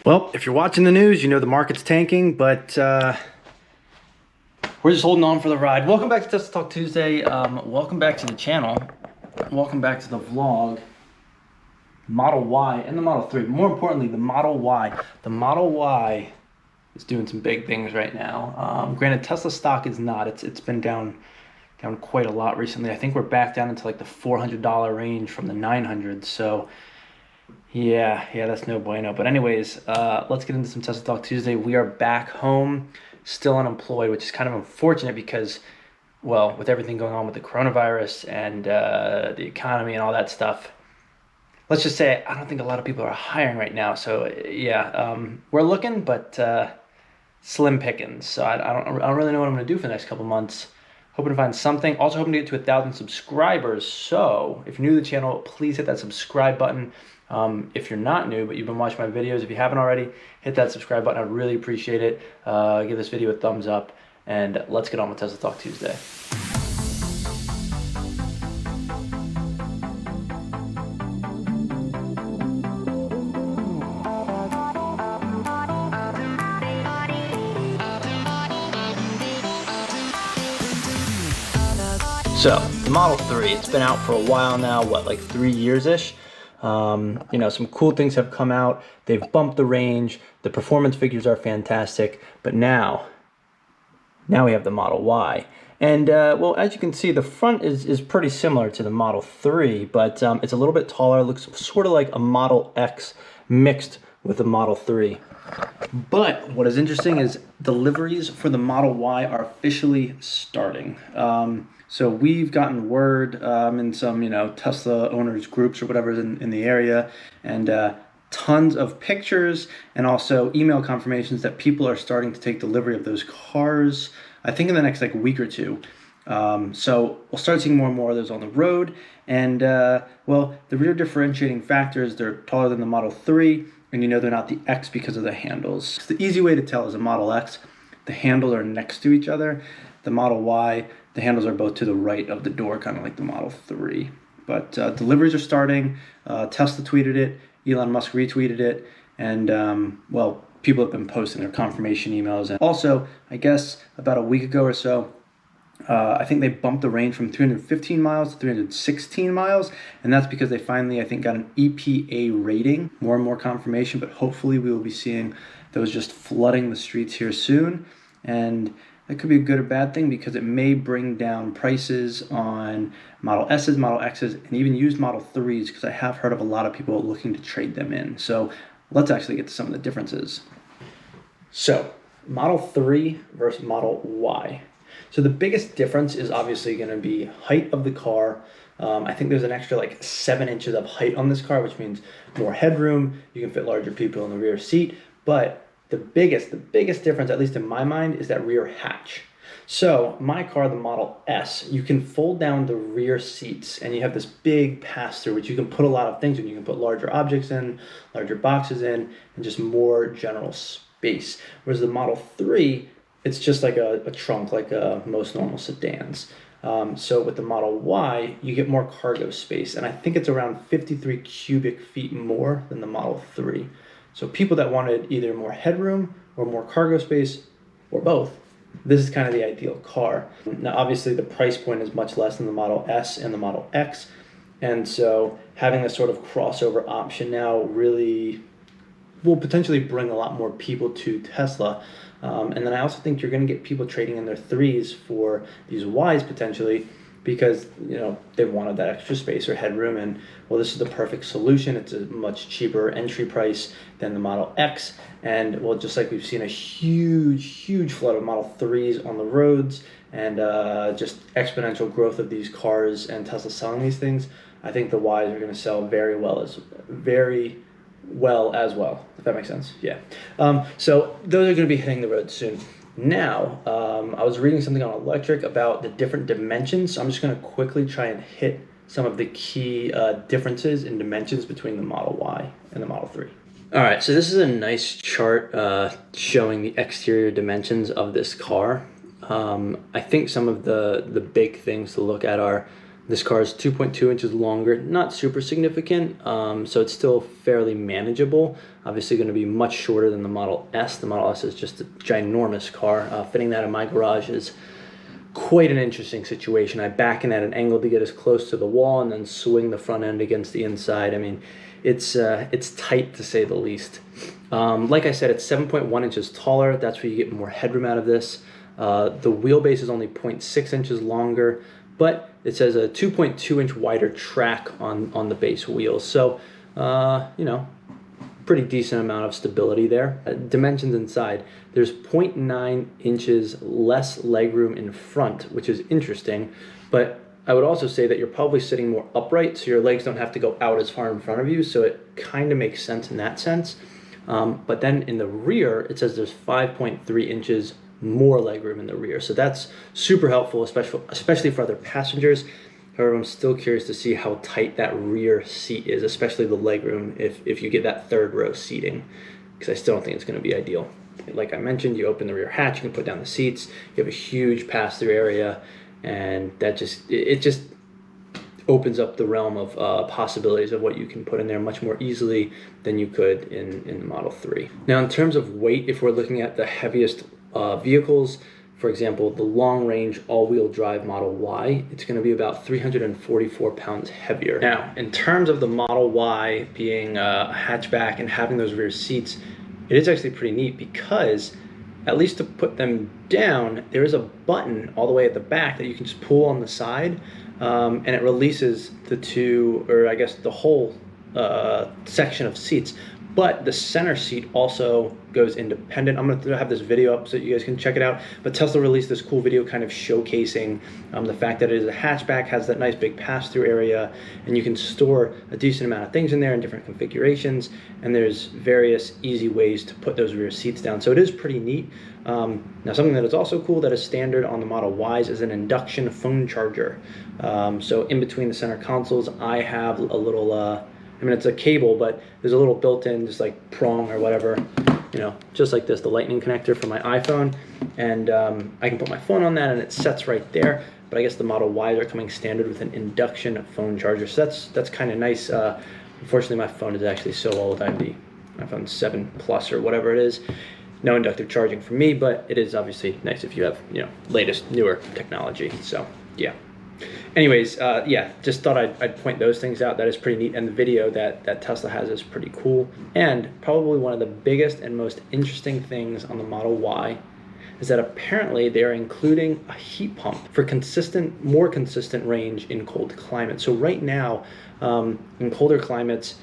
Well, if you're watching the news, you know the market's tanking, but we're just holding on for the ride. Welcome back to Tesla Talk Tuesday. Welcome back to the channel. Welcome back to the vlog. Model Y and the Model 3. More importantly, the Model Y. The Model Y is doing some big things right now. Granted, Tesla stock is not. It's been down quite a lot recently. I think we're back down into like the $400 range from the 900s. So yeah, that's no bueno. But anyways, let's get into some Tesla Talk Tuesday. We are back home, still unemployed, which is kind of unfortunate because, well, with everything going on with the coronavirus and the economy and all that stuff, let's just say I don't think a lot of people are hiring right now. So yeah, we're looking, but slim pickings. So I don't really know what I'm going to do for the next couple months. Hoping to find something. Also hoping to get to 1,000 subscribers. So if you're new to the channel, please hit that subscribe button. If you're not new, but you've been watching my videos, if you haven't already, hit that subscribe button. I'd really appreciate it. Give this video a thumbs up, and let's get on with Tesla Talk Tuesday. So, the Model 3, it's been out for a while now, what, like 3 years-ish? You know, some cool things have come out. They've bumped the range. The performance figures are fantastic. But now we have the Model Y. And, well, as you can see, the front is pretty similar to the Model 3, but it's a little bit taller. It looks sort of like a Model X mixed with the Model 3. But what is interesting is deliveries for the Model Y are officially starting. So we've gotten word in some, Tesla owners groups or whatever in the area, and tons of pictures and also email confirmations that people are starting to take delivery of those cars, I think in the next week or two. So we'll start seeing more and more of those on the road. And well, the rear differentiating factors, they're taller than the Model 3, and they're not the X because of the handles. So the easy way to tell is a Model X, the handles are next to each other. The Model Y, the handles are both to the right of the door, kind of like the Model 3. But deliveries are starting. Tesla tweeted it. Elon Musk retweeted it. And, well, people have been posting their confirmation emails. And also, I guess about a week ago or so, I think they bumped the range from 315 miles to 316 miles. And that's because they finally, I think, got an EPA rating. More and more confirmation. But hopefully we will be seeing those just flooding the streets here soon. And that could be a good or bad thing because it may bring down prices on Model S's, Model X's, and even used Model 3s because I have heard of a lot of people looking to trade them in. So let's actually get to some of the differences. So Model 3 versus Model Y. So the biggest difference is obviously going to be height of the car. I think there's an extra 7 inches of height on this car, which means more headroom. You can fit larger people in the rear seat, but the biggest difference, at least in my mind, is that rear hatch. So my car, the Model S, you can fold down the rear seats and you have this big pass-through, which you can put a lot of things in. You can put larger objects in, larger boxes in, and just more general space. Whereas the Model 3, it's just like a trunk, like most normal sedans. So with the Model Y, you get more cargo space, and I think it's around 53 cubic feet more than the Model 3. So people that wanted either more headroom or more cargo space or both, this is kind of the ideal car. Now, obviously, the price point is much less than the Model S and the Model X. And so having this sort of crossover option now really will potentially bring a lot more people to Tesla. And then I also think you're going to get people trading in their 3s for these Ys potentially, because they wanted that extra space or headroom, and well, this is the perfect solution. It's a much cheaper entry price than the Model X, and well, just like we've seen a huge flood of Model 3s on the roads, and just exponential growth of these cars and Tesla selling these things, I think the Ys are going to sell very well as well, if that makes sense. Yeah. So those are going to be hitting the road soon. Now, I was reading something on electric about the different dimensions. So I'm just going to quickly try and hit some of the key differences in dimensions between the Model Y and the Model 3. All right, so this is a nice chart showing the exterior dimensions of this car. I think some of the big things to look at are This car is 2.2 inches longer, not super significant, so it's still fairly manageable. Obviously going to be much shorter than the Model S. The Model S is just a ginormous car. Fitting that in my garage is quite an interesting situation. I back in at an angle to get as close to the wall and then swing the front end against the inside. I mean, it's tight to say the least. Like I said, it's 7.1 inches taller. That's where you get more headroom out of this. The wheelbase is only 0.6 inches longer, but it says a 2.2 inch wider track on the base wheels. So, you know, pretty decent amount of stability there. Dimensions inside, there's 0.9 inches less legroom in front, which is interesting, but I would also say that you're probably sitting more upright, so your legs don't have to go out as far in front of you, so it kind of makes sense in that sense. But then in the rear, it says there's 5.3 inches more legroom in the rear, so that's super helpful, especially for other passengers. However, I'm still curious to see how tight that rear seat is, especially the legroom if you get that third row seating, because I still don't think it's going to be ideal. Like I mentioned, you open the rear hatch, you can put down the seats, you have a huge pass-through area, and that just opens up the realm of possibilities of what you can put in there much more easily than you could in the Model 3. Now, in terms of weight, if we're looking at the heaviest vehicles, for example, the long-range all-wheel drive Model Y, it's going to be about 344 pounds heavier. Now, in terms of the Model Y being a hatchback and having those rear seats, it is actually pretty neat because, at least to put them down, there is a button all the way at the back that you can just pull on the side, and it releases the two, or I guess the whole section of seats. But the center seat also goes independent. I'm going to have this video up so you guys can check it out. But Tesla released this cool video kind of showcasing the fact that it is a hatchback, has that nice big pass-through area, and you can store a decent amount of things in there in different configurations, and there's various easy ways to put those rear seats down. So it is pretty neat. Now, something that is also cool that is standard on the Model Ys is an induction phone charger. So in between the center consoles, I have a little... I mean, it's a cable, but there's a little built-in, just like prong or whatever, you know, just like this, the lightning connector for my iPhone. And I can put my phone on that and it sets right there. But I guess the Model Ys are coming standard with an induction phone charger. So that's kind of nice. Unfortunately, my phone is actually so old. I have the iPhone 7 Plus or whatever it is. No inductive charging for me, but it is obviously nice if you have, you know, latest, newer technology. So, yeah. Anyways, yeah, just thought I'd point those things out. That is pretty neat, and the video that Tesla has is pretty cool. And probably one of the biggest and most interesting things on the Model Y is that apparently they're including a heat pump for more consistent range in cold climates. So right now, in colder climates,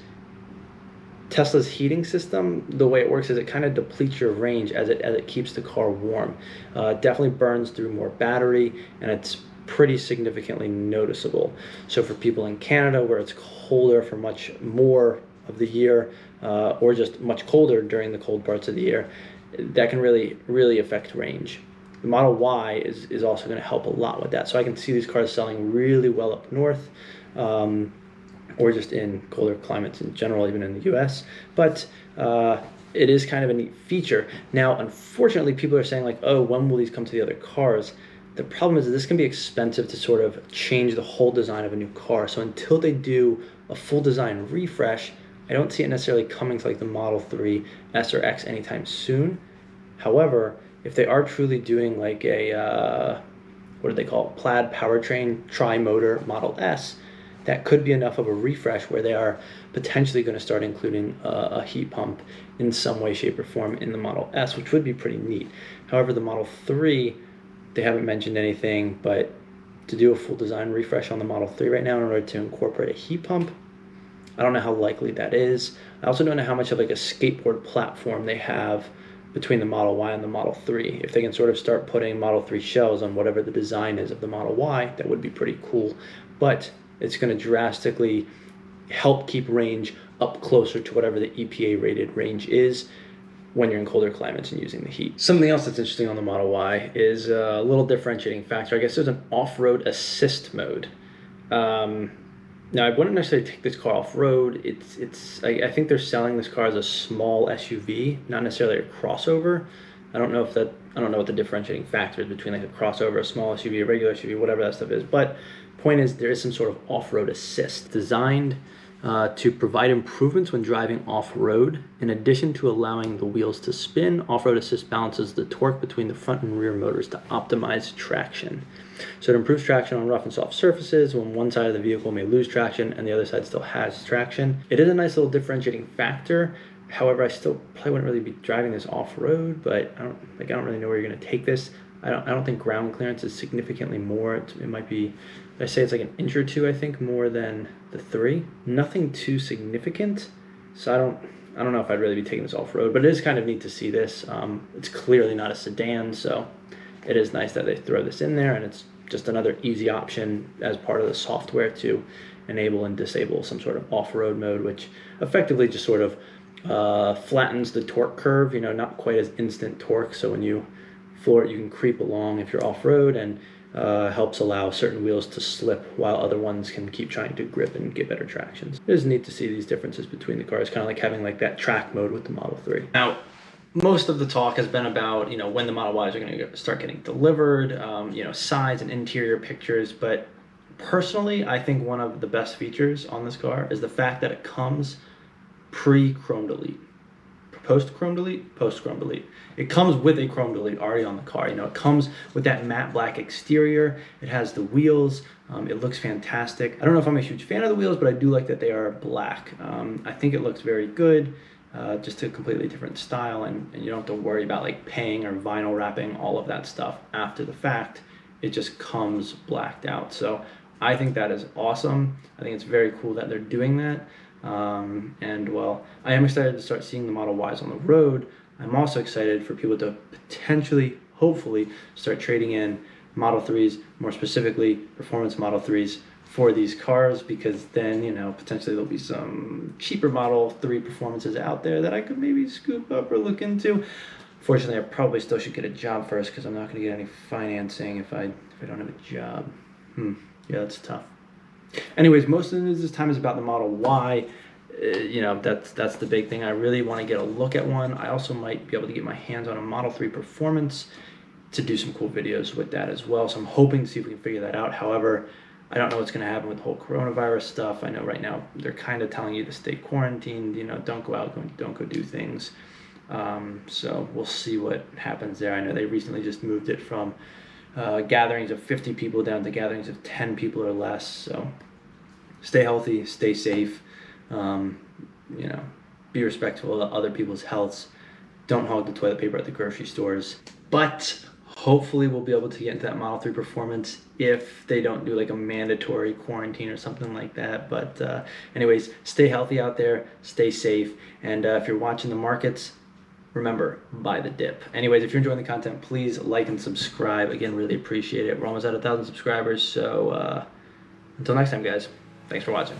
Tesla's heating system, the way it works is it kind of depletes your range as it keeps the car warm. Definitely burns through more battery, and it's pretty significantly noticeable. So for people in Canada where it's colder for much more of the year, or just much colder during the cold parts of the year, that can really affect range. The Model Y is also going to help a lot with that. So I can see these cars selling really well up north, or just in colder climates in general, even in the US. But it is kind of a neat feature. Now, unfortunately, people are saying like, oh, when will these come to the other cars? The problem is that this can be expensive to sort of change the whole design of a new car. So until they do a full design refresh, I don't see it necessarily coming to like the Model 3, S or X anytime soon. However, if they are truly doing like a, what do they call it, plaid powertrain tri-motor Model S, that could be enough of a refresh where they are potentially going to start including a heat pump in some way, shape, or form in the Model S, which would be pretty neat. However, the Model 3, they haven't mentioned anything, but to do a full design refresh on the Model 3 right now in order to incorporate a heat pump, I don't know how likely that is. I also don't know how much of like a skateboard platform they have between the Model Y and the Model 3. If they can sort of start putting Model 3 shells on whatever the design is of the Model Y, that would be pretty cool. But it's going to drastically help keep range up closer to whatever the EPA rated range is when you're in colder climates and using the heat. Something else that's interesting on the Model Y is a little differentiating factor. I guess there's an off-road assist mode. Now, I wouldn't necessarily take this car off-road. I think they're selling this car as a small SUV, not necessarily a crossover. I don't know what the differentiating factor is between like a crossover, a small SUV, a regular SUV, whatever that stuff is. But Point is, there is some sort of off-road assist designed to provide improvements when driving off-road. In addition to allowing the wheels to spin, off-road assist balances the torque between the front and rear motors to optimize traction. So it improves traction on rough and soft surfaces when one side of the vehicle may lose traction and the other side still has traction. It is a nice little differentiating factor. However, I still probably wouldn't really be driving this off-road, but I don't really know where you're going to take this. I don't think ground clearance is significantly more. It might be, I say it's like an inch or two, I think, more than the 3. Nothing too significant. So I don't know if I'd really be taking this off-road, but it is kind of neat to see this. It's clearly not a sedan, so it is nice that they throw this in there, and it's just another easy option as part of the software to enable and disable some sort of off-road mode, which effectively just sort of flattens the torque curve, not quite as instant torque. So when you floor it, you can creep along if you're off-road, and helps allow certain wheels to slip while other ones can keep trying to grip and get better traction. It is neat to see these differences between the cars, kind of like having like that track mode with the Model 3. Now, most of the talk has been about, when the Model Ys are going to start getting delivered, sides and interior pictures, but personally, I think one of the best features on this car is the fact that it comes pre-chrome delete. Post-chrome delete, post-chrome delete. It comes with a chrome delete already on the car. It comes with that matte black exterior. It has the wheels. It looks fantastic. I don't know if I'm a huge fan of the wheels, but I do like that they are black. I think it looks very good. Just a completely different style, and you don't have to worry about like paying or vinyl wrapping all of that stuff after the fact. It just comes blacked out. So I think that is awesome. I think it's very cool that they're doing that. And well, I am excited to start seeing the Model Ys on the road. I'm also excited for people to potentially, hopefully, start trading in Model 3s, more specifically performance Model 3s, for these cars, because then, potentially there'll be some cheaper Model 3 performances out there that I could maybe scoop up or look into. Fortunately, I probably still should get a job first, because I'm not going to get any financing if I don't have a job. Yeah, that's tough. Anyways, most of the news this time is about the Model Y. That's the big thing. I really want to get a look at one. I also might be able to get my hands on a Model 3 Performance to do some cool videos with that as well. So I'm hoping to see if we can figure that out. However, I don't know what's going to happen with the whole coronavirus stuff. I know right now they're kind of telling you to stay quarantined, don't go out, don't go do things. So we'll see what happens there. I know they recently just moved it from gatherings of 50 people down to gatherings of 10 people or less. So stay healthy, stay safe, be respectful of other people's healths. Don't hog the toilet paper at the grocery stores. But hopefully we'll be able to get into that Model 3 Performance if they don't do like a mandatory quarantine or something like that. But anyways, stay healthy out there, stay safe, and if you're watching the markets, remember, buy the dip. Anyways, if you're enjoying the content, please like and subscribe. Again, really appreciate it. We're almost at 1,000 subscribers, so until next time, guys, thanks for watching.